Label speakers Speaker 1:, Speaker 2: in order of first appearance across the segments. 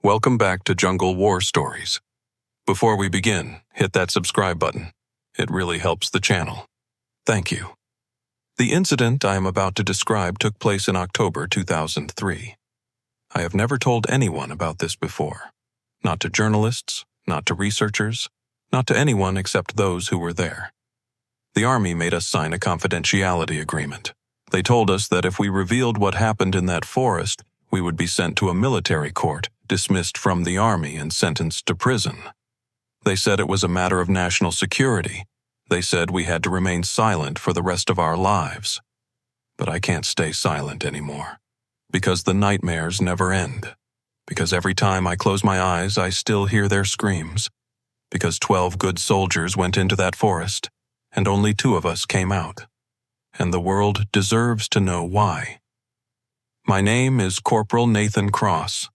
Speaker 1: Welcome back to Jungle War Stories. Before we begin, hit that subscribe button. It really helps the channel. Thank you. The incident I am about to describe took place in October 2003. I have never told anyone about this before. Not to journalists, not to researchers, not to anyone except those who were there. The Army made us sign a confidentiality agreement. They told us that if we revealed what happened in that forest, we would be sent to a military court, dismissed from the Army and sentenced to prison. They said it was a matter of national security. They said we had to remain silent for the rest of our lives. But I can't stay silent anymore. Because the nightmares never end. Because every time I close my eyes, I still hear their screams. Because 12 good soldiers went into that forest, and only 2 of us came out. And the world deserves to know why. My name is Corporal Nathan Cross.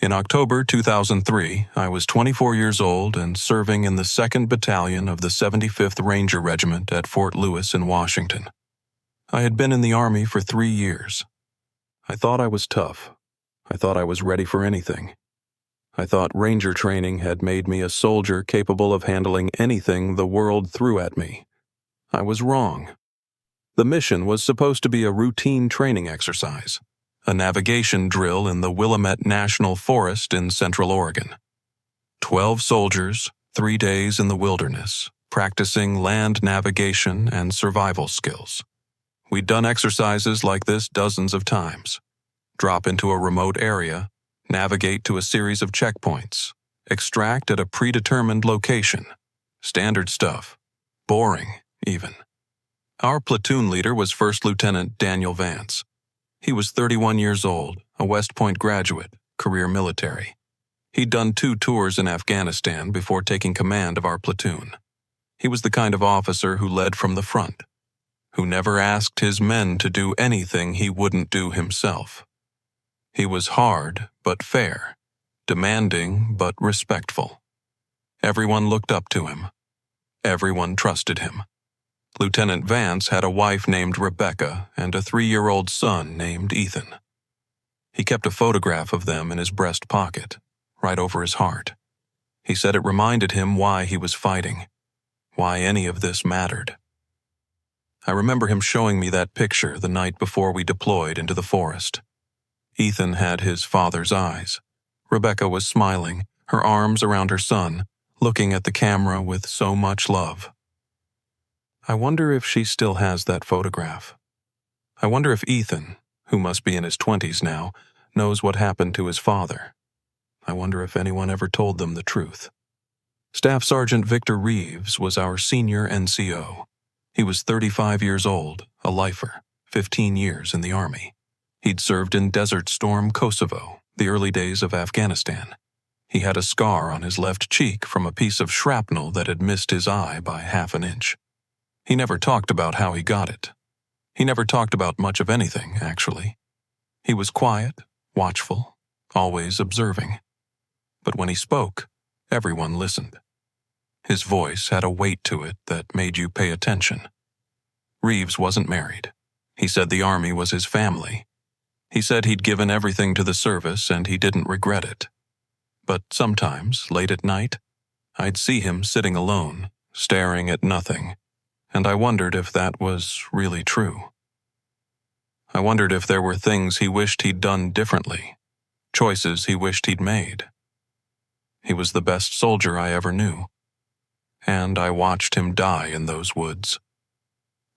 Speaker 1: In October 2003, I was 24 years old and serving in the 2nd Battalion of the 75th Ranger Regiment at Fort Lewis in Washington. I had been in the Army for 3 years. I thought I was tough. I thought I was ready for anything. I thought Ranger training had made me a soldier capable of handling anything the world threw at me. I was wrong. The mission was supposed to be a routine training exercise, a navigation drill in the Willamette National Forest in Central Oregon. 12 soldiers, 3 days in the wilderness, practicing land navigation and survival skills. We'd done exercises like this dozens of times. Drop into a remote area, navigate to a series of checkpoints, extract at a predetermined location. Standard stuff. Boring, even. Our platoon leader was First Lieutenant Daniel Vance. He was 31 years old, a West Point graduate, career military. He'd done 2 tours in Afghanistan before taking command of our platoon. He was the kind of officer who led from the front, who never asked his men to do anything he wouldn't do himself. He was hard but fair, demanding but respectful. Everyone looked up to him. Everyone trusted him. Lieutenant Vance had a wife named Rebecca and a 3-year-old son named Ethan. He kept a photograph of them in his breast pocket, right over his heart. He said it reminded him why he was fighting, why any of this mattered. I remember him showing me that picture the night before we deployed into the forest. Ethan had his father's eyes. Rebecca was smiling, her arms around her son, looking at the camera with so much love. I wonder if she still has that photograph. I wonder if Ethan, who must be in his 20s now, knows what happened to his father. I wonder if anyone ever told them the truth. Staff Sergeant Victor Reeves was our senior NCO. He was 35 years old, a lifer, 15 years in the Army. He'd served in Desert Storm, Kosovo, the early days of Afghanistan. He had a scar on his left cheek from a piece of shrapnel that had missed his eye by half an inch. He never talked about how he got it. He never talked about much of anything, actually. He was quiet, watchful, always observing. But when he spoke, everyone listened. His voice had a weight to it that made you pay attention. Reeves wasn't married. He said the Army was his family. He said he'd given everything to the service and he didn't regret it. But sometimes, late at night, I'd see him sitting alone, staring at nothing, and I wondered if that was really true. I wondered if there were things he wished he'd done differently, choices he wished he'd made. He was the best soldier I ever knew, and I watched him die in those woods.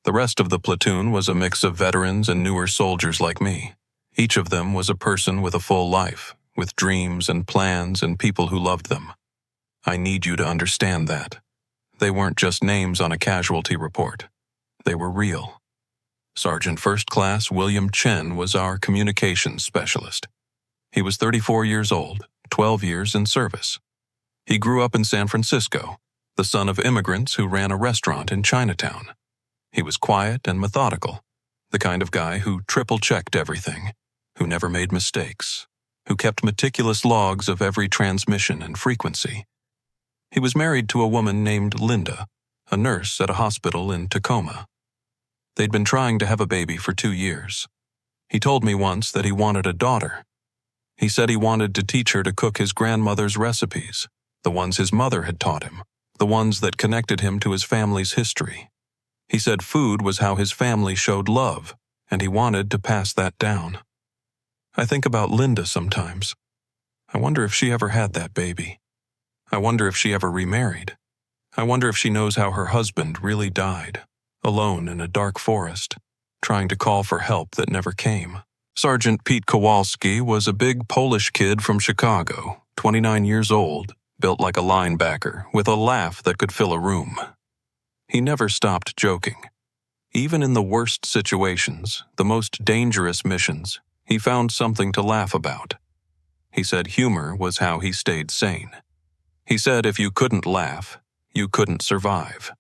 Speaker 1: The rest of the platoon was a mix of veterans and newer soldiers like me. Each of them was a person with a full life, with dreams and plans and people who loved them. I need you to understand that. They weren't just names on a casualty report. They were real. Sergeant First Class William Chen was our communications specialist. He was 34 years old, 12 years in service. He grew up in San Francisco, the son of immigrants who ran a restaurant in Chinatown. He was quiet and methodical, the kind of guy who triple-checked everything, who never made mistakes, who kept meticulous logs of every transmission and frequency. He was married to a woman named Linda, a nurse at a hospital in Tacoma. They'd been trying to have a baby for 2 years. He told me once that he wanted a daughter. He said he wanted to teach her to cook his grandmother's recipes, the ones his mother had taught him, the ones that connected him to his family's history. He said food was how his family showed love, and he wanted to pass that down. I think about Linda sometimes. I wonder if she ever had that baby. I wonder if she ever remarried. I wonder if she knows how her husband really died, alone in a dark forest, trying to call for help that never came. Sergeant Pete Kowalski was a big Polish kid from Chicago, 29 years old, built like a linebacker, with a laugh that could fill a room. He never stopped joking. Even in the worst situations, the most dangerous missions, he found something to laugh about. He said humor was how he stayed sane. He said if you couldn't laugh, you couldn't survive.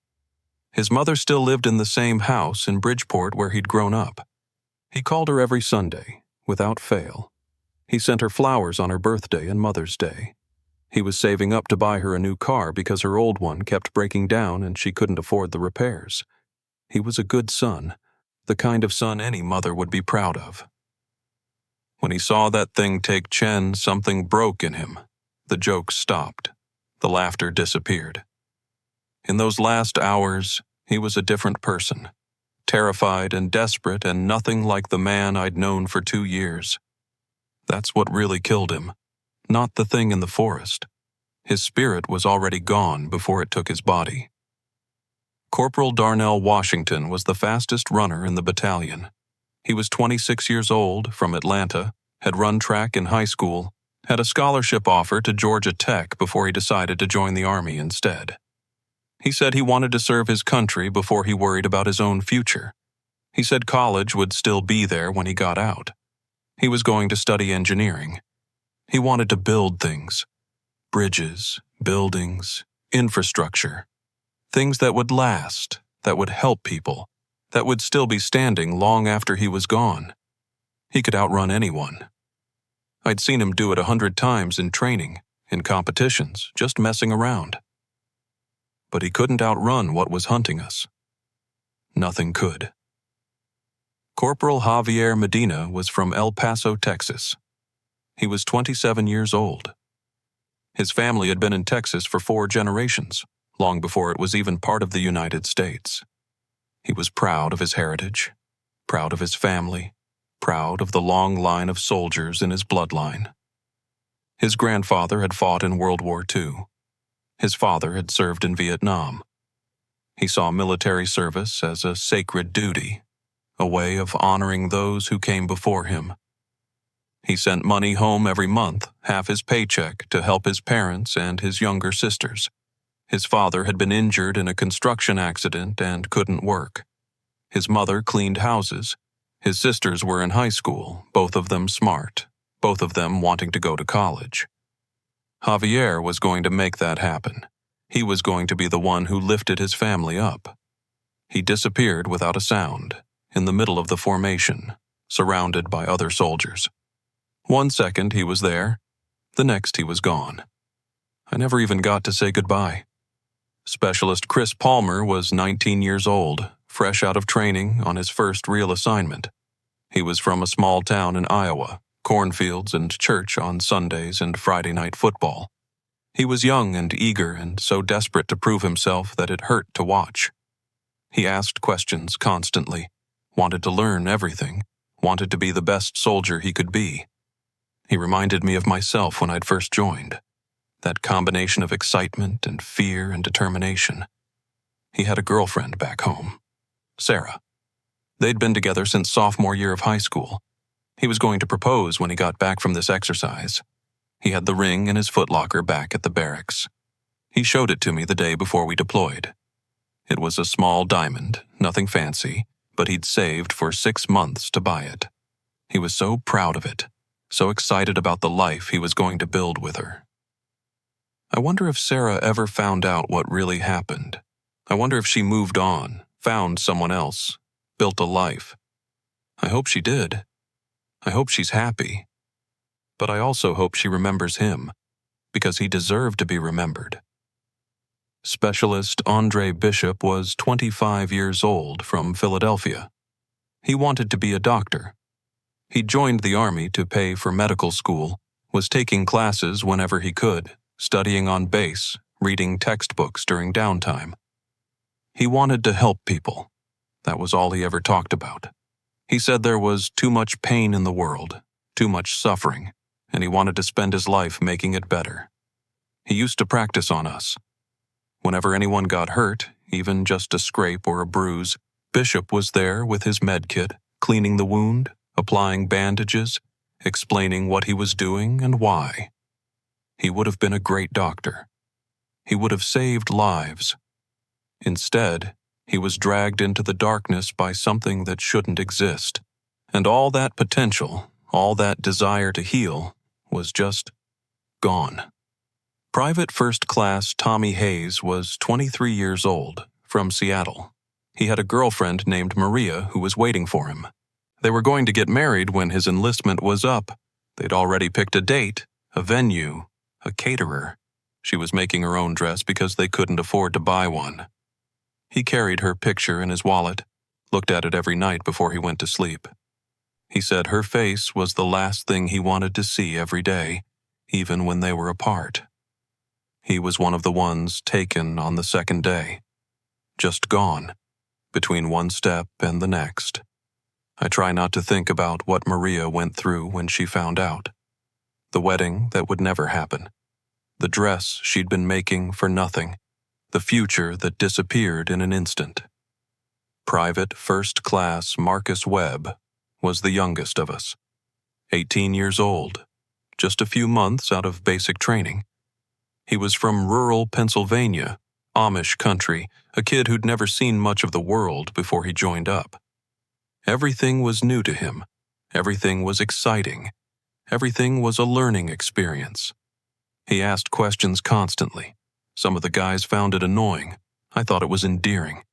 Speaker 1: His mother still lived in the same house in Bridgeport where he'd grown up. He called her every Sunday, without fail. He sent her flowers on her birthday and Mother's Day. He was saving up to buy her a new car because her old one kept breaking down and she couldn't afford the repairs. He was a good son, the kind of son any mother would be proud of. When he saw that thing take Chen, something broke in him. The jokes stopped. The laughter disappeared. In those last hours, he was a different person, terrified and desperate and nothing like the man I'd known for 2 years. That's what really killed him, not the thing in the forest. His spirit was already gone before it took his body. Corporal Darnell Washington was the fastest runner in the battalion. He was 26 years old, from Atlanta, had run track in high school, had a scholarship offer to Georgia Tech before he decided to join the Army instead. He said he wanted to serve his country before he worried about his own future. He said college would still be there when he got out. He was going to study engineering. He wanted to build things. Bridges, buildings, infrastructure. Things that would last, that would help people, that would still be standing long after he was gone. He could outrun anyone. I'd seen him do it 100 times in training, in competitions, just messing around. But he couldn't outrun what was hunting us. Nothing could. Corporal Javier Medina was from El Paso, Texas. He was 27 years old. His family had been in Texas for 4 generations, long before it was even part of the United States. He was proud of his heritage, proud of his family, proud of the long line of soldiers in his bloodline. His grandfather had fought in World War II. His father had served in Vietnam. He saw military service as a sacred duty, a way of honoring those who came before him. He sent money home every month, half his paycheck, to help his parents and his younger sisters. His father had been injured in a construction accident and couldn't work. His mother cleaned houses. His sisters were in high school, both of them smart, both of them wanting to go to college. Javier was going to make that happen. He was going to be the one who lifted his family up. He disappeared without a sound, in the middle of the formation, surrounded by other soldiers. 1 second he was there, the next he was gone. I never even got to say goodbye. Specialist Chris Palmer was 19 years old, fresh out of training on his first real assignment. He was from a small town in Iowa, cornfields and church on Sundays and Friday night football. He was young and eager and so desperate to prove himself that it hurt to watch. He asked questions constantly, wanted to learn everything, wanted to be the best soldier he could be. He reminded me of myself when I'd first joined. That combination of excitement and fear and determination. He had a girlfriend back home, Sarah. They'd been together since sophomore year of high school. He was going to propose when he got back from this exercise. He had the ring in his footlocker back at the barracks. He showed it to me the day before we deployed. It was a small diamond, nothing fancy, but he'd saved for 6 months to buy it. He was so proud of it, so excited about the life he was going to build with her. I wonder if Sarah ever found out what really happened. I wonder if she moved on, found someone else, built a life. I hope she did. I hope she's happy. But I also hope she remembers him, because he deserved to be remembered. Specialist Andre Bishop was 25 years old, from Philadelphia. He wanted to be a doctor. He joined the Army to pay for medical school, was taking classes whenever he could, studying on base, reading textbooks during downtime. He wanted to help people. That was all he ever talked about. He said there was too much pain in the world, too much suffering, and he wanted to spend his life making it better. He used to practice on us. Whenever anyone got hurt, even just a scrape or a bruise, Bishop was there with his med kit, cleaning the wound, applying bandages, explaining what he was doing and why. He would have been a great doctor. He would have saved lives. Instead, he was dragged into the darkness by something that shouldn't exist, and all that potential, all that desire to heal, was just gone. Private First Class Tommy Hayes was 23 years old, from Seattle. He had a girlfriend named Maria who was waiting for him. They were going to get married when his enlistment was up. They'd already picked a date, a venue, a caterer. She was making her own dress because they couldn't afford to buy one. He carried her picture in his wallet, looked at it every night before he went to sleep. He said her face was the last thing he wanted to see every day, even when they were apart. He was one of the ones taken on the second day. Just gone, between one step and the next. I try not to think about what Maria went through when she found out. The wedding that would never happen. The dress she'd been making for nothing. The future that disappeared in an instant. Private First Class Marcus Webb was the youngest of us. 18 years old, just a few months out of basic training. He was from rural Pennsylvania, Amish country, a kid who'd never seen much of the world before he joined up. Everything was new to him. Everything was exciting. Everything was a learning experience. He asked questions constantly. Some of the guys found it annoying. I thought it was endearing.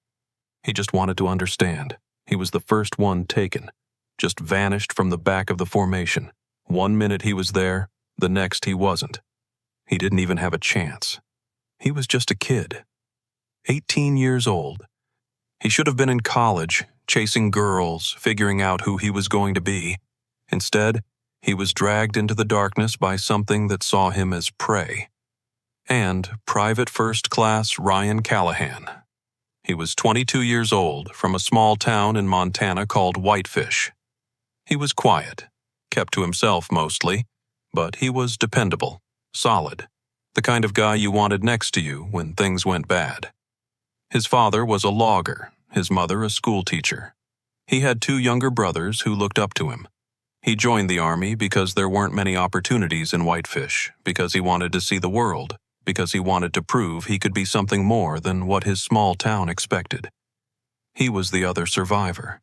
Speaker 1: He just wanted to understand. He was the first one taken. Just vanished from the back of the formation. 1 minute he was there, the next he wasn't. He didn't even have a chance. He was just a kid. 18 years old. He should have been in college, chasing girls, figuring out who he was going to be. Instead, he was dragged into the darkness by something that saw him as prey. And Private First Class Ryan Callahan. He was 22 years old, from a small town in Montana called Whitefish. He was quiet, kept to himself mostly, but he was dependable, solid, the kind of guy you wanted next to you when things went bad. His father was a logger, his mother a schoolteacher. He had 2 younger brothers who looked up to him. He joined the Army because there weren't many opportunities in Whitefish, because he wanted to see the world, because he wanted to prove he could be something more than what his small town expected. He was the other survivor,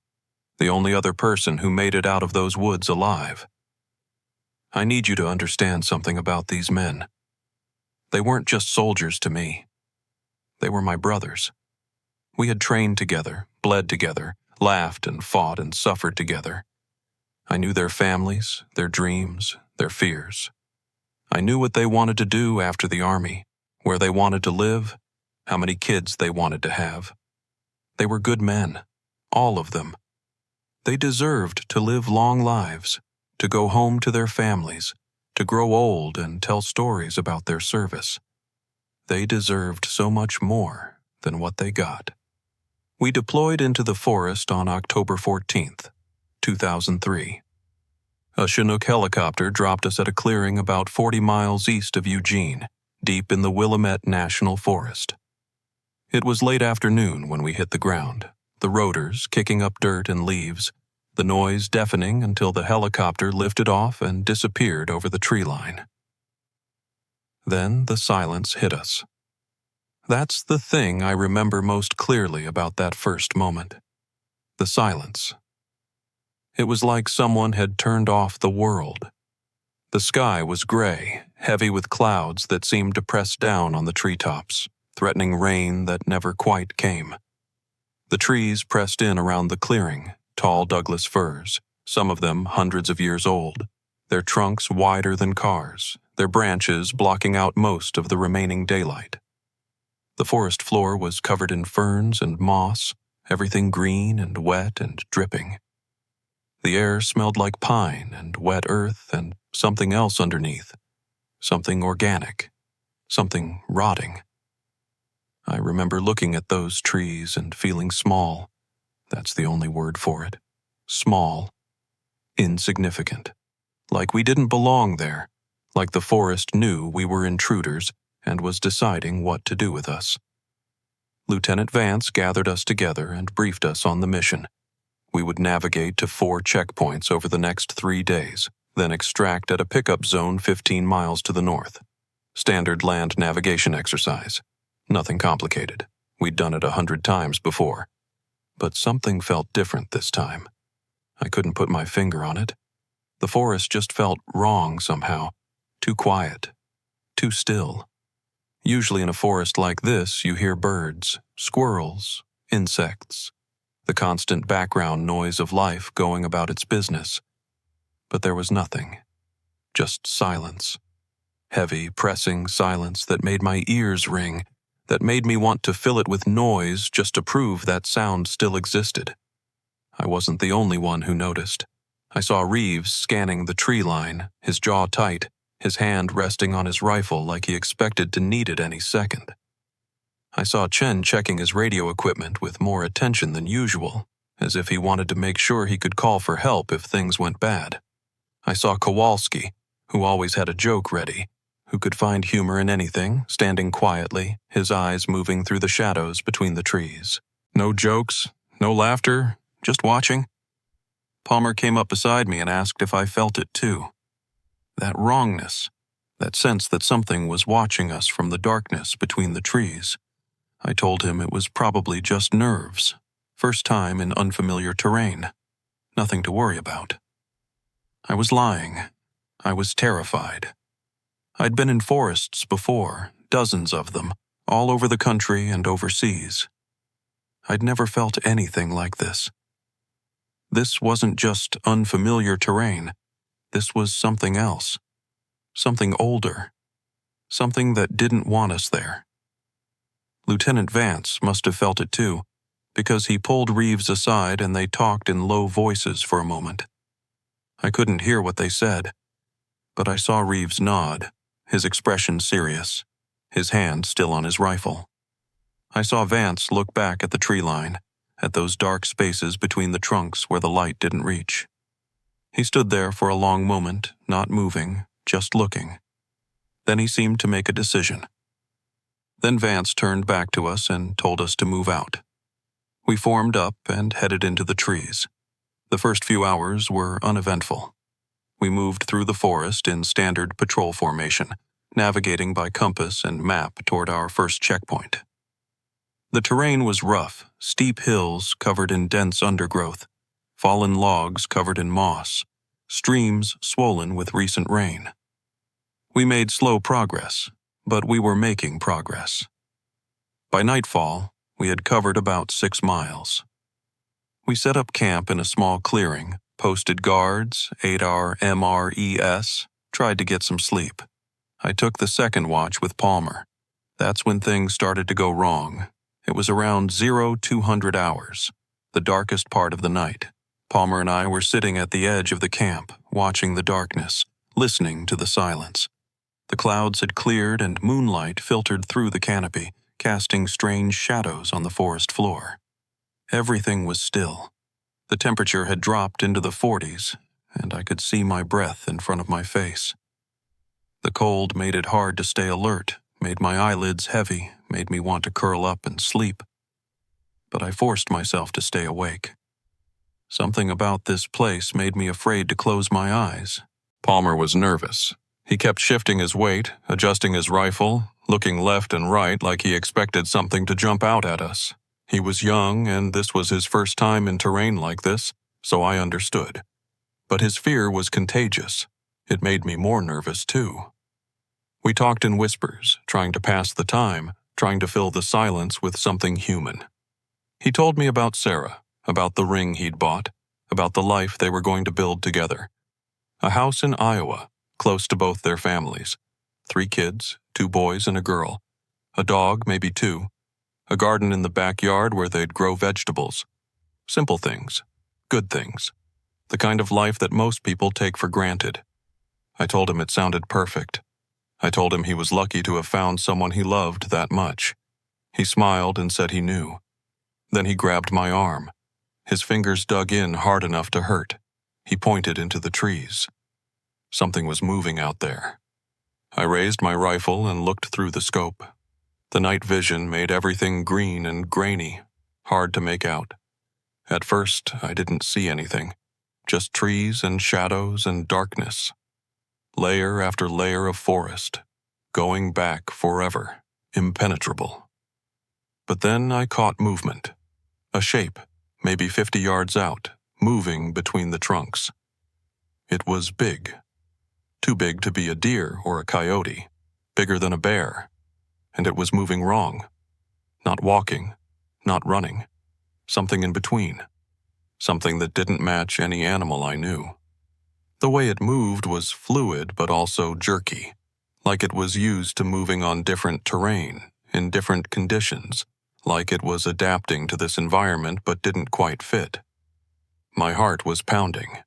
Speaker 1: the only other person who made it out of those woods alive. I need you to understand something about these men. They weren't just soldiers to me. They were my brothers. We had trained together, bled together, laughed and fought and suffered together. I knew their families, their dreams, their fears. I knew what they wanted to do after the Army, where they wanted to live, how many kids they wanted to have. They were good men, all of them. They deserved to live long lives, to go home to their families, to grow old and tell stories about their service. They deserved so much more than what they got. We deployed into the forest on October 14th, 2003. A Chinook helicopter dropped us at a clearing about 40 miles east of Eugene, deep in the Willamette National Forest. It was late afternoon when we hit the ground, the rotors kicking up dirt and leaves, the noise deafening until the helicopter lifted off and disappeared over the tree line. Then the silence hit us. That's the thing I remember most clearly about that first moment. The silence. It was like someone had turned off the world. The sky was gray, heavy with clouds that seemed to press down on the treetops, threatening rain that never quite came. The trees pressed in around the clearing, tall Douglas firs, some of them hundreds of years old, their trunks wider than cars, their branches blocking out most of the remaining daylight. The forest floor was covered in ferns and moss, everything green and wet and dripping. The air smelled like pine and wet earth and something else underneath. Something organic. Something rotting. I remember looking at those trees and feeling small. That's the only word for it. Small. Insignificant. Like we didn't belong there. Like the forest knew we were intruders and was deciding what to do with us. Lieutenant Vance gathered us together and briefed us on the mission. We would navigate to 4 checkpoints over the next 3 days, then extract at a pickup zone 15 miles to the north. Standard land navigation exercise. Nothing complicated. We'd done it 100 times before. But something felt different this time. I couldn't put my finger on it. The forest just felt wrong somehow. Too quiet. Too still. Usually in a forest like this, you hear birds, squirrels, insects, the constant background noise of life going about its business. But there was nothing. Just silence. Heavy, pressing silence that made my ears ring, that made me want to fill it with noise just to prove that sound still existed. I wasn't the only one who noticed. I saw Reeves scanning the tree line, his jaw tight, his hand resting on his rifle like he expected to need it any second. I saw Chen checking his radio equipment with more attention than usual, as if he wanted to make sure he could call for help if things went bad. I saw Kowalski, who always had a joke ready, who could find humor in anything, standing quietly, his eyes moving through the shadows between the trees. No jokes, no laughter, just watching. Palmer came up beside me and asked if I felt it too. That wrongness, that sense that something was watching us from the darkness between the trees. I told him it was probably just nerves. First time in unfamiliar terrain. Nothing to worry about. I was lying. I was terrified. I'd been in forests before, dozens of them, all over the country and overseas. I'd never felt anything like this. This wasn't just unfamiliar terrain. This was something else. Something older. Something that didn't want us there. Lieutenant Vance must have felt it too, because he pulled Reeves aside and they talked in low voices for a moment. I couldn't hear what they said, but I saw Reeves nod, his expression serious, his hand still on his rifle. I saw Vance look back at the tree line, at those dark spaces between the trunks where the light didn't reach. He stood there for a long moment, not moving, just looking. Then he seemed to make a decision. Then Vance turned back to us and told us to move out. We formed up and headed into the trees. The first few hours were uneventful. We moved through the forest in standard patrol formation, navigating by compass and map toward our first checkpoint. The terrain was rough, steep hills covered in dense undergrowth, fallen logs covered in moss, streams swollen with recent rain. We made slow progress, but we were making progress. By nightfall, we had covered about 6 miles. We set up camp in a small clearing, posted guards, ate our MRES, tried to get some sleep. I took the second watch with Palmer. That's when things started to go wrong. It was around 0200 hours, the darkest part of the night. Palmer and I were sitting at the edge of the camp, watching the darkness, listening to the silence. The clouds had cleared and moonlight filtered through the canopy, casting strange shadows on the forest floor. Everything was still. The temperature had dropped into the 40s, and I could see my breath in front of my face. The cold made it hard to stay alert, made my eyelids heavy, made me want to curl up and sleep. But I forced myself to stay awake. Something about this place made me afraid to close my eyes. Palmer was nervous. He kept shifting his weight, adjusting his rifle, looking left and right like he expected something to jump out at us. He was young, and this was his first time in terrain like this, so I understood. But his fear was contagious. It made me more nervous, too. We talked in whispers, trying to pass the time, trying to fill the silence with something human. He told me about Sarah, about the ring he'd bought, about the life they were going to build together. A house in Iowa, close to both their families. 3 kids, 2 boys and a girl. A dog, maybe 2. A garden in the backyard where they'd grow vegetables. Simple things. Good things. the kind of life that most people take for granted. I told him it sounded perfect. I told him he was lucky to have found someone he loved that much. He smiled and said he knew. Then he grabbed my arm. His fingers dug in hard enough to hurt. He pointed into the trees. Something was moving out there. I raised my rifle and looked through the scope. The night vision made everything green and grainy, hard to make out. At first, I didn't see anything, just trees and shadows and darkness. Layer after layer of forest, going back forever, impenetrable. But then I caught movement. A shape, maybe 50 yards out, moving between the trunks. It was big. Too big to be a deer or a coyote, bigger than a bear. And it was moving wrong. Not walking, not running. Something in between. Something that didn't match any animal I knew. The way it moved was fluid but also jerky, like it was used to moving on different terrain, in different conditions, like it was adapting to this environment but didn't quite fit. My heart was pounding.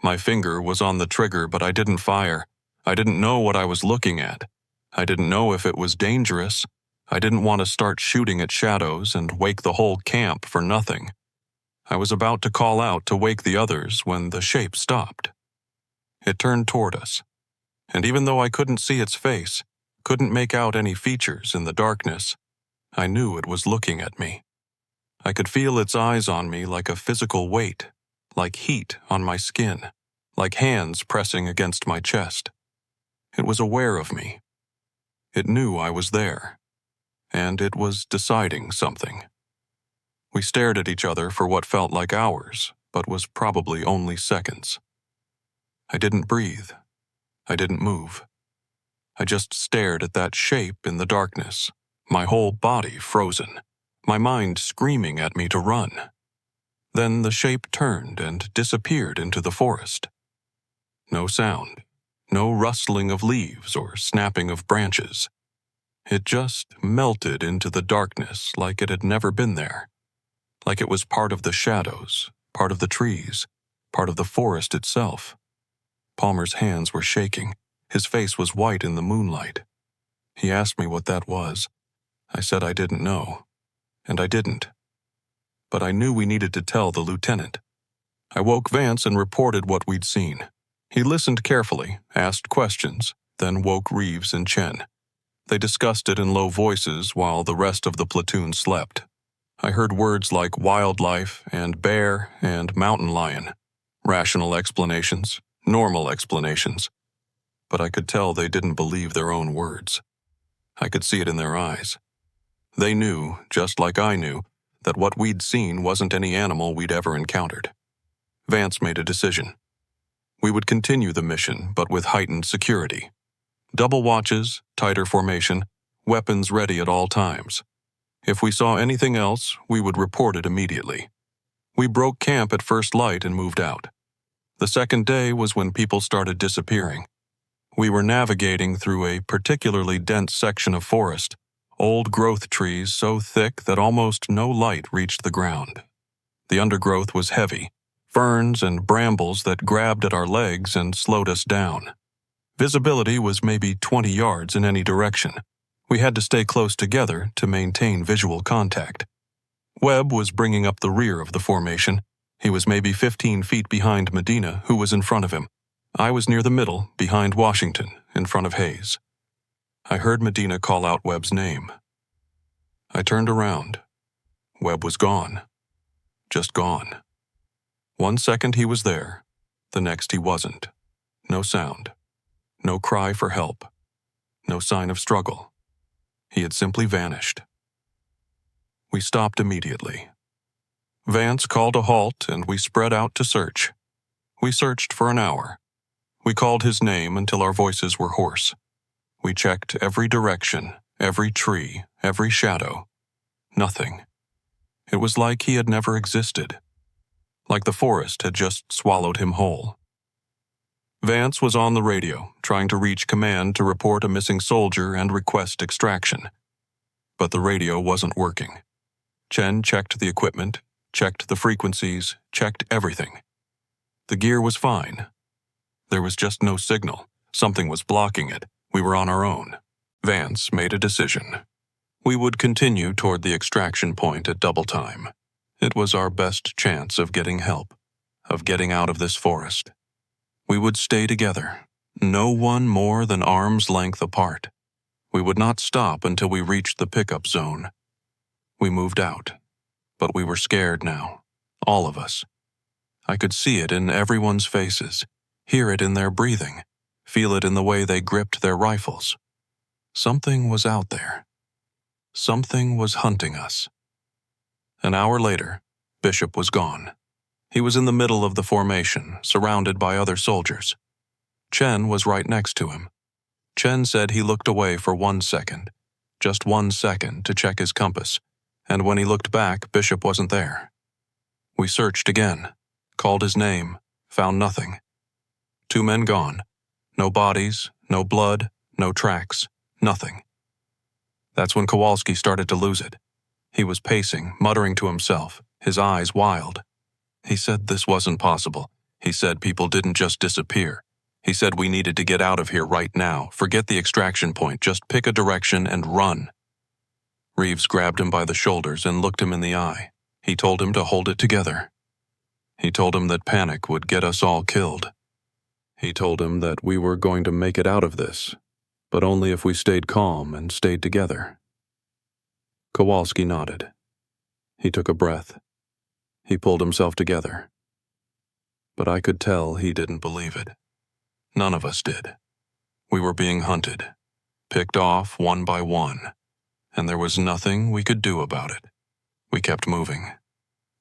Speaker 1: My finger was on the trigger, but I didn't fire. I didn't know what I was looking at. I didn't know if it was dangerous. I didn't want to start shooting at shadows and wake the whole camp for nothing. I was about to call out to wake the others when the shape stopped. It turned toward us, and even though I couldn't see its face, couldn't make out any features in the darkness, I knew it was looking at me. I could feel its eyes on me like a physical weight, like heat on my skin, like hands pressing against my chest. It was aware of me. It knew I was there, and it was deciding something. We stared at each other for what felt like hours, but was probably only seconds. I didn't breathe. I didn't move. I just stared at that shape in the darkness, my whole body frozen, my mind screaming at me to run. Then the shape turned and disappeared into the forest. No sound, no rustling of leaves or snapping of branches. It just melted into the darkness like it had never been there, like it was part of the shadows, part of the trees, part of the forest itself. Palmer's hands were shaking. His face was white in the moonlight. He asked me what that was. I said I didn't know, and I didn't. But I knew we needed to tell the lieutenant. I woke Vance and reported what we'd seen. He listened carefully, asked questions, then woke Reeves and Chen. They discussed it in low voices while the rest of the platoon slept. I heard words like wildlife and bear and mountain lion, rational explanations, normal explanations. But I could tell they didn't believe their own words. I could see it in their eyes. They knew, just like I knew, that what we'd seen wasn't any animal we'd ever encountered. Vance made a decision. We would continue the mission, but with heightened security. Double watches, tighter formation, weapons ready at all times. If we saw anything else, we would report it immediately. We broke camp at first light and moved out. The second day was when people started disappearing. We were navigating through a particularly dense section of forest, old growth trees so thick that almost no light reached the ground. The undergrowth was heavy, ferns and brambles that grabbed at our legs and slowed us down. Visibility was maybe 20 yards in any direction. We had to stay close together to maintain visual contact. Webb was bringing up the rear of the formation. He was maybe 15 feet behind Medina, who was in front of him. I was near the middle, behind Washington, in front of Hayes. I heard Medina call out Webb's name. I turned around. Webb was gone. Just gone. 1 second he was there, the next he wasn't. No sound. No cry for help. No sign of struggle. He had simply vanished. We stopped immediately. Vance called a halt and we spread out to search. We searched for an hour. We called his name until our voices were hoarse. We checked every direction, every tree, every shadow. Nothing. It was like he had never existed. Like the forest had just swallowed him whole. Vance was on the radio, trying to reach command to report a missing soldier and request extraction. But the radio wasn't working. Chen checked the equipment, checked the frequencies, checked everything. The gear was fine. There was just no signal. Something was blocking it. We were on our own. Vance made a decision. We would continue toward the extraction point at double time. It was our best chance of getting help, of getting out of this forest. We would stay together, no one more than arm's length apart. We would not stop until we reached the pickup zone. We moved out, but we were scared now, all of us. I could see it in everyone's faces, hear it in their breathing, feel it in the way they gripped their rifles. Something was out there. Something was hunting us. An hour later, Bishop was gone. He was in the middle of the formation, surrounded by other soldiers. Chen was right next to him. Chen said he looked away for 1 second, just 1 second to check his compass, and when he looked back, Bishop wasn't there. We searched again, called his name, found nothing. 2 men gone. No bodies, no blood, no tracks, nothing. That's when Kowalski started to lose it. He was pacing, muttering to himself, his eyes wild. He said this wasn't possible. He said people didn't just disappear. He said we needed to get out of here right now. Forget the extraction point, just pick a direction and run. Reeves grabbed him by the shoulders and looked him in the eye. He told him to hold it together. He told him that panic would get us all killed. He told him that we were going to make it out of this, but only if we stayed calm and stayed together. Kowalski nodded. He took a breath. He pulled himself together. But I could tell he didn't believe it. None of us did. We were being hunted, picked off one by one, and there was nothing we could do about it. We kept moving.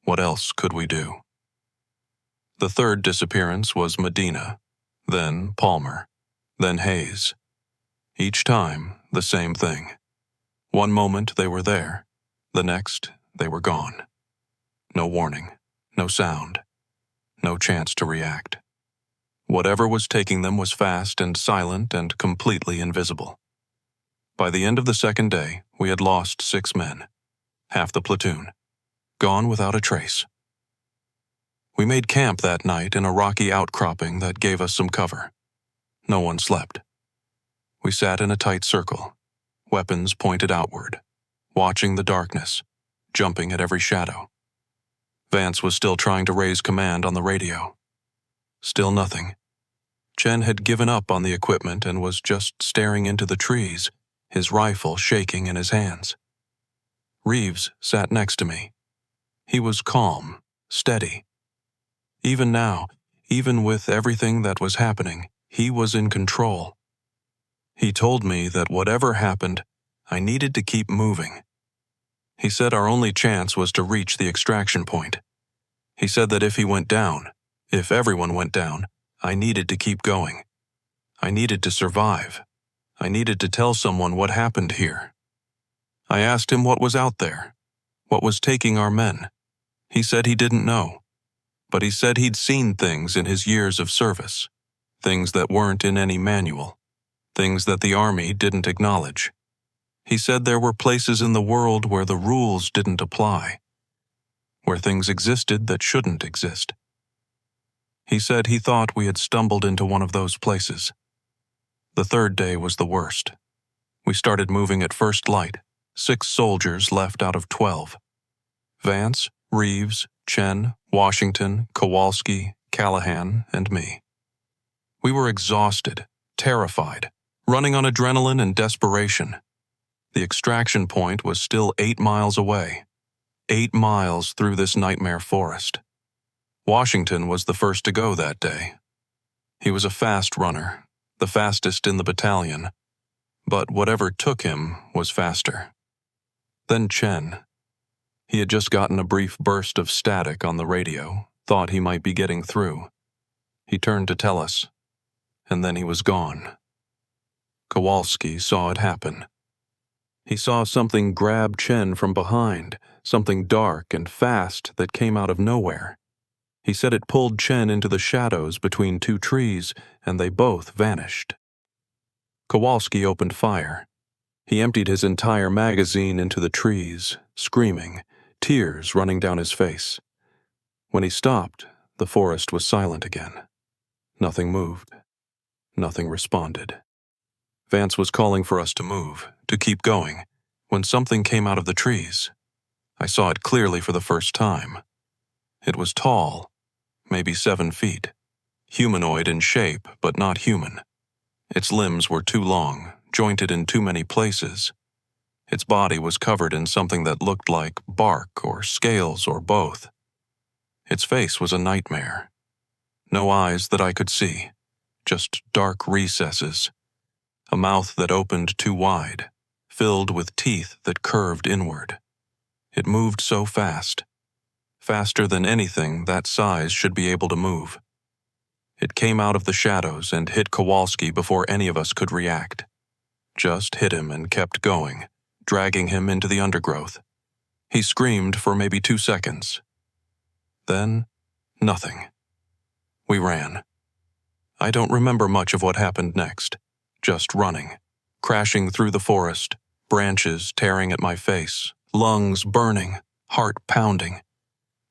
Speaker 1: What else could we do? The third disappearance was Medina, then Palmer, then Hayes. Each time, the same thing. One moment they were there, the next they were gone. No warning, no sound, no chance to react. Whatever was taking them was fast and silent and completely invisible. By the end of the second day, we had lost 6 men, half the platoon, gone without a trace. We made camp that night in a rocky outcropping that gave us some cover. No one slept. We sat in a tight circle, weapons pointed outward, watching the darkness, jumping at every shadow. Vance was still trying to raise command on the radio. Still nothing. Chen had given up on the equipment and was just staring into the trees, his rifle shaking in his hands. Reeves sat next to me. He was calm, steady. Even now, even with everything that was happening, he was in control. He told me that whatever happened, I needed to keep moving. He said our only chance was to reach the extraction point. He said that if he went down, if everyone went down, I needed to keep going. I needed to survive. I needed to tell someone what happened here. I asked him what was out there, what was taking our men. He said he didn't know, but he said he'd seen things in his years of service, things that weren't in any manual, things that the Army didn't acknowledge. He said there were places in the world where the rules didn't apply, where things existed that shouldn't exist. He said he thought we had stumbled into one of those places. The third day was the worst. We started moving at first light, 6 soldiers left out of 12. Vance, Reeves, Chen, Washington, Kowalski, Callahan, and me. We were exhausted, terrified, running on adrenaline and desperation. The extraction point was still 8 miles away. 8 miles through this nightmare forest. Washington was the first to go that day. He was a fast runner, the fastest in the battalion, but whatever took him was faster. Then Chen. He had just gotten a brief burst of static on the radio, thought he might be getting through. He turned to tell us, and then he was gone. Kowalski saw it happen. He saw something grab Chen from behind, something dark and fast that came out of nowhere. He said it pulled Chen into the shadows between 2 trees, and they both vanished. Kowalski opened fire. He emptied his entire magazine into the trees, screaming, tears running down his face. When he stopped, The forest was silent again. Nothing moved. Nothing responded. Vance was calling for us to move, to keep going, when something came out of the trees. I saw it clearly for the first time. It was tall, maybe 7 feet, humanoid in shape, but not human. Its limbs were too long, jointed in too many places. Its body was covered in something that looked like bark or scales or both. Its face was a nightmare. No eyes that I could see, just dark recesses. A mouth that opened too wide, filled with teeth that curved inward. It moved so fast, faster than anything that size should be able to move. It came out of the shadows and hit Kowalski before any of us could react. Just hit him and kept going, dragging him into the undergrowth. He screamed for maybe 2 seconds. Then, nothing. We ran. I don't remember much of what happened next, just running, crashing through the forest, branches tearing at my face, lungs burning, heart pounding.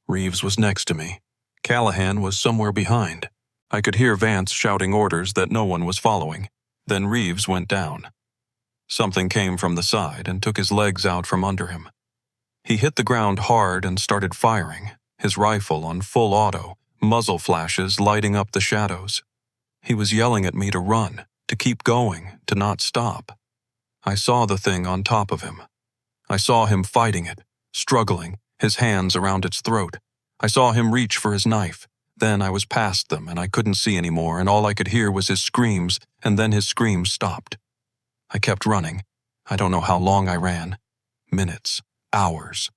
Speaker 1: Reeves was next to me. Callahan was somewhere behind. I could hear Vance shouting orders that no one was following. Then Reeves went down. Something came from the side and took his legs out from under him. He hit the ground hard and started firing, his rifle on full auto, muzzle flashes lighting up the shadows. He was yelling at me to run, to keep going, to not stop. I saw the thing on top of him. I saw him fighting it, struggling, his hands around its throat. I saw him reach for his knife. Then I was past them and I couldn't see anymore, and all I could hear was his screams, and then his screams stopped. I kept running. I don't know how long I ran. Minutes, hours.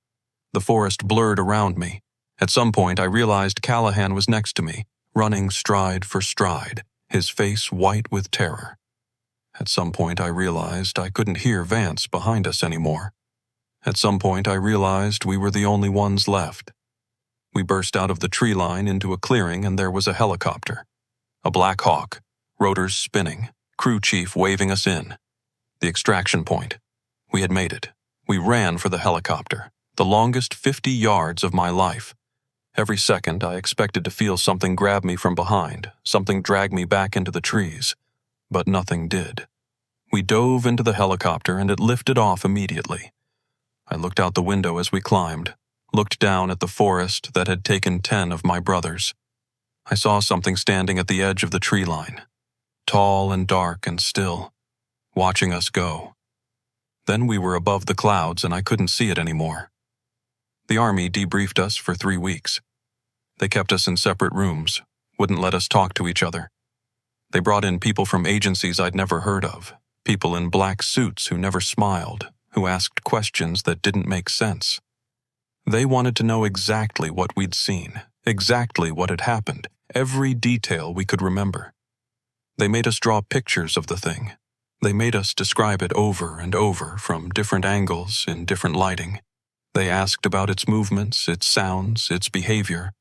Speaker 1: The forest blurred around me. At some point I realized Callahan was next to me, running stride for stride, his face white with terror. At some point I realized I couldn't hear Vance behind us anymore. At some point I realized we were the only ones left. We burst out of the tree line into a clearing and there was a helicopter. A Black Hawk, rotors spinning, crew chief waving us in. The extraction point. We had made it. We ran for the helicopter, the longest 50 yards of my life. Every second I expected to feel something grab me from behind, something drag me back into the trees. But nothing did. We dove into the helicopter and it lifted off immediately. I looked out the window as we climbed, looked down at the forest that had taken 10 of my brothers. I saw something standing at the edge of the tree line, tall and dark and still, watching us go. Then we were above the clouds and I couldn't see it anymore. The Army debriefed us for 3 weeks. They kept us in separate rooms, wouldn't let us talk to each other. They brought in people from agencies I'd never heard of, people in black suits who never smiled, who asked questions that didn't make sense. They wanted to know exactly what we'd seen, exactly what had happened, every detail we could remember. They made us draw pictures of the thing. They made us describe it over and over from different angles in different lighting. They asked about its movements, its sounds, its behavior.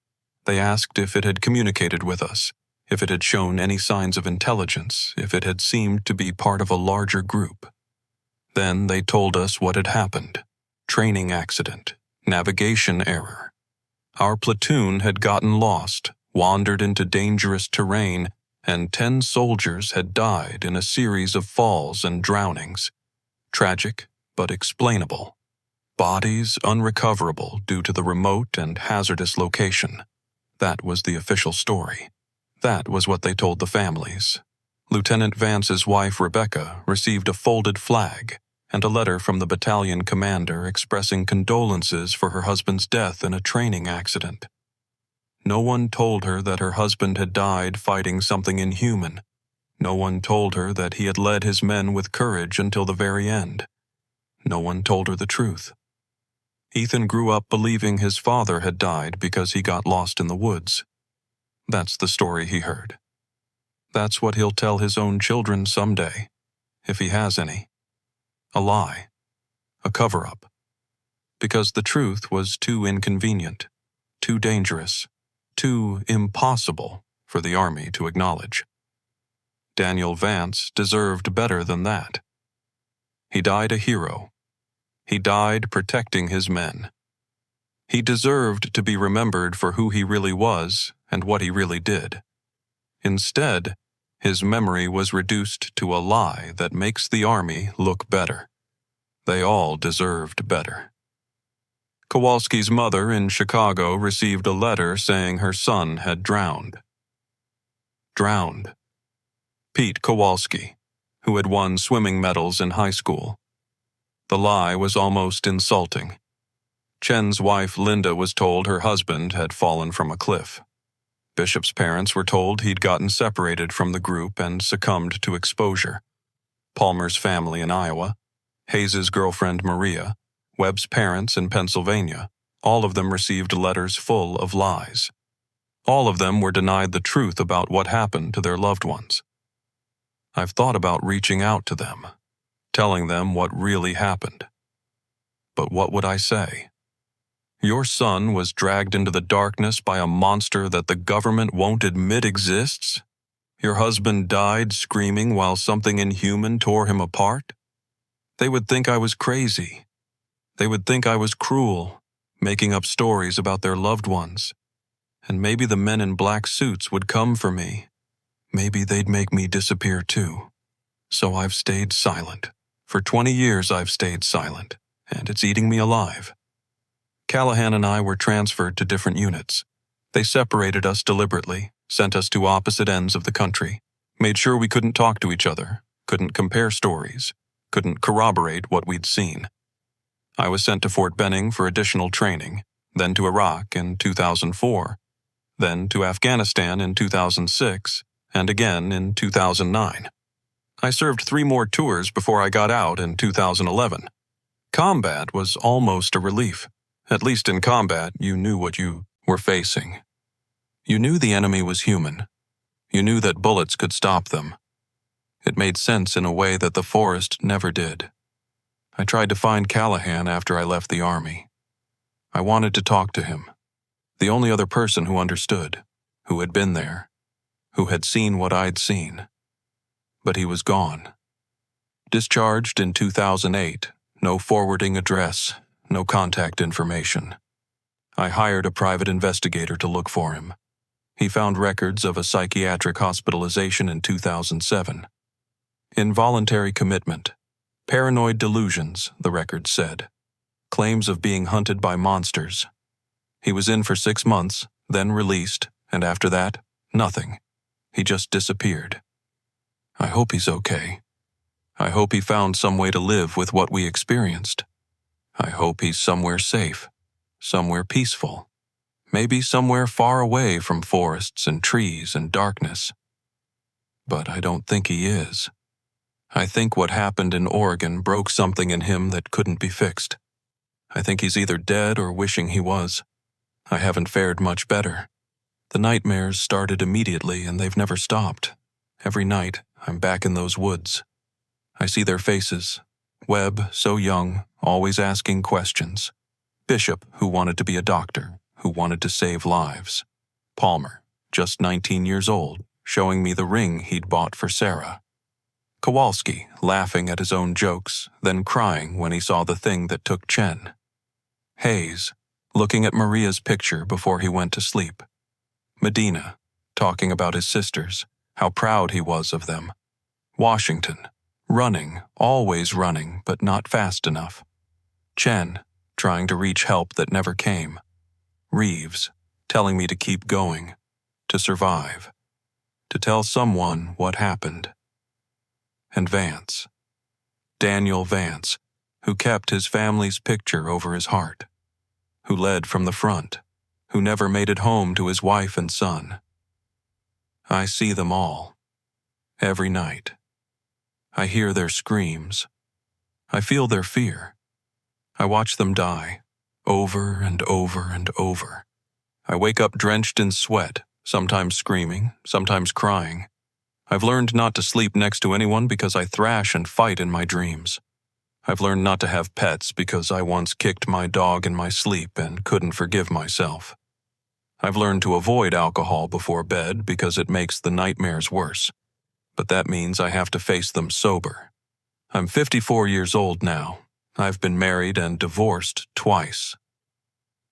Speaker 1: They asked if it had communicated with us, if it had shown any signs of intelligence, if it had seemed to be part of a larger group. Then they told us what had happened. Training accident, navigation error. Our platoon had gotten lost, wandered into dangerous terrain, and 10 soldiers had died in a series of falls and drownings. Tragic, but explainable. Bodies unrecoverable due to the remote and hazardous location. That was the official story. That was what they told the families. Lieutenant Vance's wife, Rebecca, received a folded flag and a letter from the battalion commander expressing condolences for her husband's death in a training accident. No one told her that her husband had died fighting something inhuman. No one told her that he had led his men with courage until the very end. No one told her the truth. Ethan grew up believing his father had died because he got lost in the woods. That's the story he heard. That's what he'll tell his own children someday, if he has any. A lie. A cover-up. Because the truth was too inconvenient, too dangerous, too impossible for the Army to acknowledge. Daniel Vance deserved better than that. He died a hero. He died protecting his men. He deserved to be remembered for who he really was and what he really did. Instead, his memory was reduced to a lie that makes the Army look better. They all deserved better. Kowalski's mother in Chicago received a letter saying her son had drowned. Drowned. Pete Kowalski, who had won swimming medals in high school. The lie was almost insulting. Chen's wife Linda was told her husband had fallen from a cliff. Bishop's parents were told he'd gotten separated from the group and succumbed to exposure. Palmer's family in Iowa, Hayes's girlfriend Maria, Webb's parents in Pennsylvania, all of them received letters full of lies. All of them were denied the truth about what happened to their loved ones. I've thought about reaching out to them, telling them what really happened. But what would I say? Your son was dragged into the darkness by a monster that the government won't admit exists? Your husband died screaming while something inhuman tore him apart? They would think I was crazy. They would think I was cruel, making up stories about their loved ones. And maybe the men in black suits would come for me. Maybe they'd make me disappear too. So I've stayed silent. For 20 years I've stayed silent, and it's eating me alive. Callahan and I were transferred to different units. They separated us deliberately, sent us to opposite ends of the country, made sure we couldn't talk to each other, couldn't compare stories, couldn't corroborate what we'd seen. I was sent to Fort Benning for additional training, then to Iraq in 2004, then to Afghanistan in 2006, and again in 2009. I served 3 more tours before I got out in 2011. Combat was almost a relief. At least in combat, you knew what you were facing. You knew the enemy was human. You knew that bullets could stop them. It made sense in a way that the forest never did. I tried to find Callahan after I left the Army. I wanted to talk to him. The only other person who understood, who had been there, who had seen what I'd seen. But he was gone. Discharged in 2008, no forwarding address, no contact information. I hired a private investigator to look for him. He found records of a psychiatric hospitalization in 2007. Involuntary commitment. Paranoid delusions, the records said. Claims of being hunted by monsters. He was in for 6 months, then released, and after that, nothing. He just disappeared. I hope he's okay. I hope he found some way to live with what we experienced. I hope he's somewhere safe, somewhere peaceful, maybe somewhere far away from forests and trees and darkness. But I don't think he is. I think what happened in Oregon broke something in him that couldn't be fixed. I think he's either dead or wishing he was. I haven't fared much better. The nightmares started immediately and they've never stopped. Every night, I'm back in those woods. I see their faces. Webb, so young, always asking questions. Bishop, who wanted to be a doctor, who wanted to save lives. Palmer, just 19 years old, showing me the ring he'd bought for Sarah. Kowalski, laughing at his own jokes, then crying when he saw the thing that took Chen. Hayes, looking at Maria's picture before he went to sleep. Medina, talking about his sisters, how proud he was of them. Washington, running, always running, but not fast enough. Chen, trying to reach help that never came. Reeves, telling me to keep going, to survive, to tell someone what happened. And Vance, Daniel Vance, who kept his family's picture over his heart, who led from the front, who never made it home to his wife and son. I see them all, every night. I hear their screams. I feel their fear. I watch them die, over and over and over. I wake up drenched in sweat, sometimes screaming, sometimes crying. I've learned not to sleep next to anyone because I thrash and fight in my dreams. I've learned not to have pets because I once kicked my dog in my sleep and couldn't forgive myself. I've learned to avoid alcohol before bed because it makes the nightmares worse. But that means I have to face them sober. I'm 54 years old now. I've been married and divorced twice.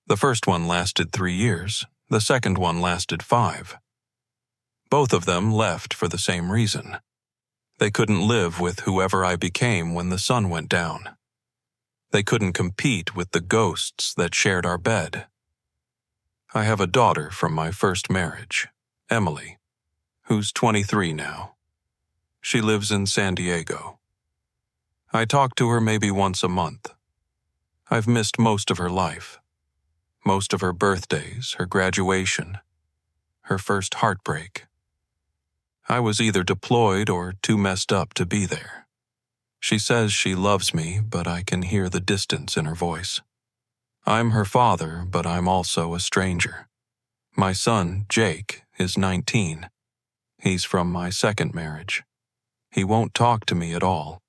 Speaker 1: The first one lasted 3 years, the second one lasted 5. Both of them left for the same reason. They couldn't live with whoever I became when the sun went down. They couldn't compete with the ghosts that shared our bed. I have a daughter from my first marriage, Emily, who's 23 now. She lives in San Diego. I talk to her maybe once a month. I've missed most of her life. Most of her birthdays, her graduation, her first heartbreak. I was either deployed or too messed up to be there. She says she loves me, but I can hear the distance in her voice. I'm her father, but I'm also a stranger. My son, Jake, is 19. He's from my second marriage. He won't talk to me at all.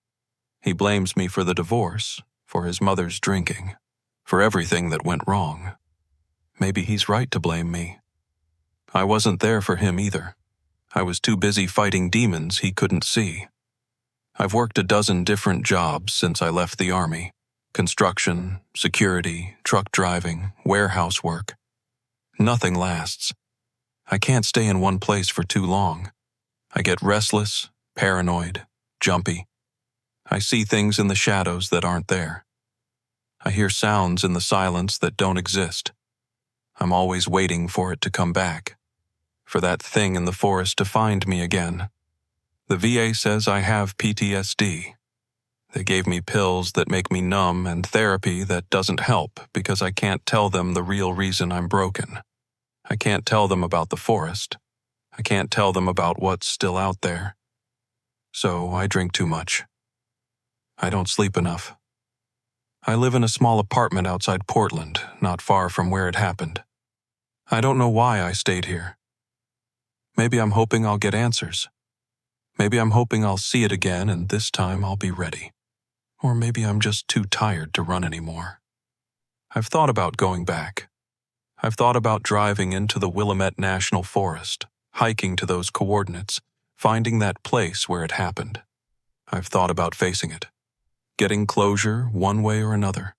Speaker 1: He blames me for the divorce, for his mother's drinking, for everything that went wrong. Maybe he's right to blame me. I wasn't there for him either. I was too busy fighting demons he couldn't see. I've worked a dozen different jobs since I left the Army. Construction, security, truck driving, warehouse work. Nothing lasts. I can't stay in one place for too long. I get restless, paranoid, jumpy. I see things in the shadows that aren't there. I hear sounds in the silence that don't exist. I'm always waiting for it to come back, for that thing in the forest to find me again. The VA says I have PTSD. They gave me pills that make me numb and therapy that doesn't help because I can't tell them the real reason I'm broken. I can't tell them about the forest. I can't tell them about what's still out there. So I drink too much. I don't sleep enough. I live in a small apartment outside Portland, not far from where it happened. I don't know why I stayed here. Maybe I'm hoping I'll get answers. Maybe I'm hoping I'll see it again and this time I'll be ready. Or maybe I'm just too tired to run anymore. I've thought about going back. I've thought about driving into the Willamette National Forest, hiking to those coordinates, finding that place where it happened. I've thought about facing it, getting closure one way or another.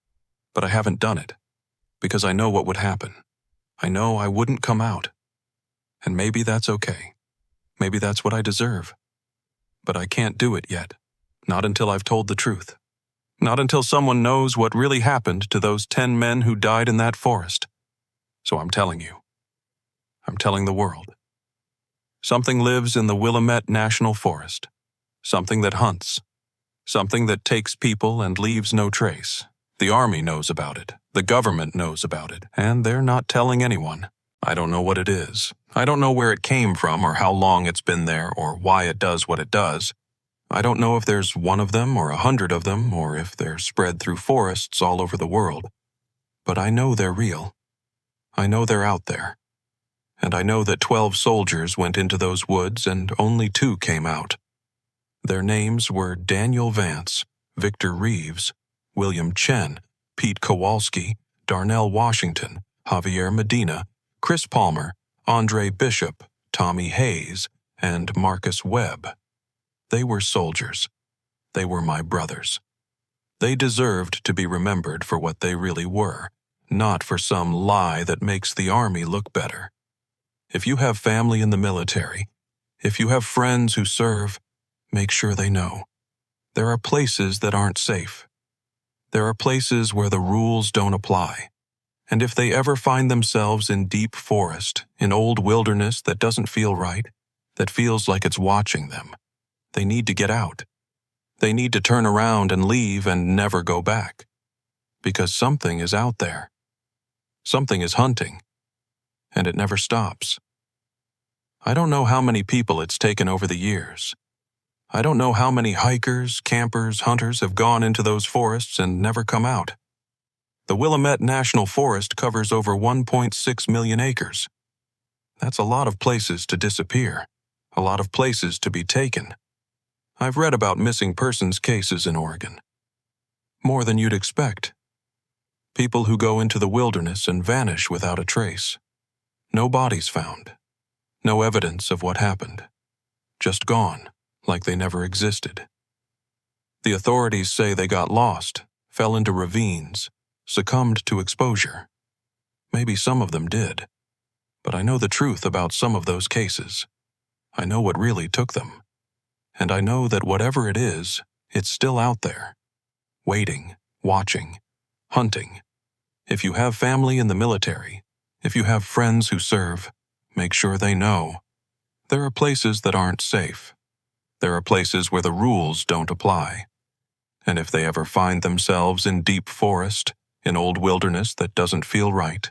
Speaker 1: But I haven't done it, because I know what would happen. I know I wouldn't come out. And maybe that's okay. Maybe that's what I deserve. But I can't do it yet. Not until I've told the truth. Not until someone knows what really happened to those 10 men who died in that forest. So I'm telling you. I'm telling the world. Something lives in the Willamette National Forest. Something that hunts. Something that takes people and leaves no trace. The Army knows about it. The government knows about it. And they're not telling anyone. I don't know what it is. I don't know where it came from or how long it's been there or why it does what it does. I don't know if there's 1 of them or 100 of them or if they're spread through forests all over the world. But I know they're real. I know they're out there. And I know that 12 soldiers went into those woods and only 2 came out. Their names were Daniel Vance, Victor Reeves, William Chen, Pete Kowalski, Darnell Washington, Javier Medina, Chris Palmer, Andre Bishop, Tommy Hayes, and Marcus Webb. They were soldiers. They were my brothers. They deserved to be remembered for what they really were, not for some lie that makes the Army look better. If you have family in the military, if you have friends who serve, make sure they know. There are places that aren't safe. There are places where the rules don't apply. And if they ever find themselves in deep forest, in old wilderness that doesn't feel right, that feels like it's watching them, they need to get out. They need to turn around and leave and never go back. Because something is out there. Something is hunting. And it never stops. I don't know how many people it's taken over the years. I don't know how many hikers, campers, hunters have gone into those forests and never come out. The Willamette National Forest covers over 1.6 million acres. That's a lot of places to disappear, a lot of places to be taken. I've read about missing persons cases in Oregon. More than you'd expect. People who go into the wilderness and vanish without a trace. No bodies found. No evidence of what happened. Just gone, like they never existed. The authorities say they got lost, fell into ravines, succumbed to exposure. Maybe some of them did. But I know the truth about some of those cases. I know what really took them. And I know that whatever it is, it's still out there. Waiting, watching, hunting. If you have family in the military, if you have friends who serve, make sure they know. There are places that aren't safe. There are places where the rules don't apply. And if they ever find themselves in deep forest, in old wilderness that doesn't feel right,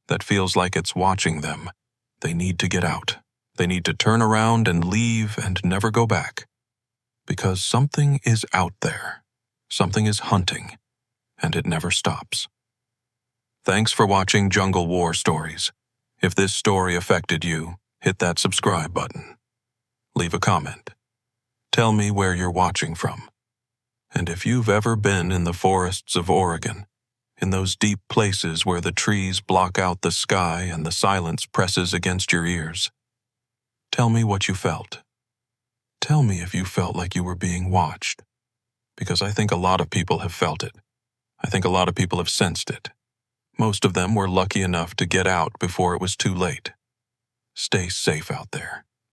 Speaker 1: that feels like it's watching them, they need to get out. They need to turn around and leave and never go back. Because something is out there. Something is hunting, and it never stops. Thanks for watching Jungle War Stories. If this story affected you, hit that subscribe button. Leave a comment. Tell me where you're watching from. And if you've ever been in the forests of Oregon, in those deep places where the trees block out the sky and the silence presses against your ears, tell me what you felt. Tell me if you felt like you were being watched. Because I think a lot of people have felt it. I think a lot of people have sensed it. Most of them were lucky enough to get out before it was too late. Stay safe out there.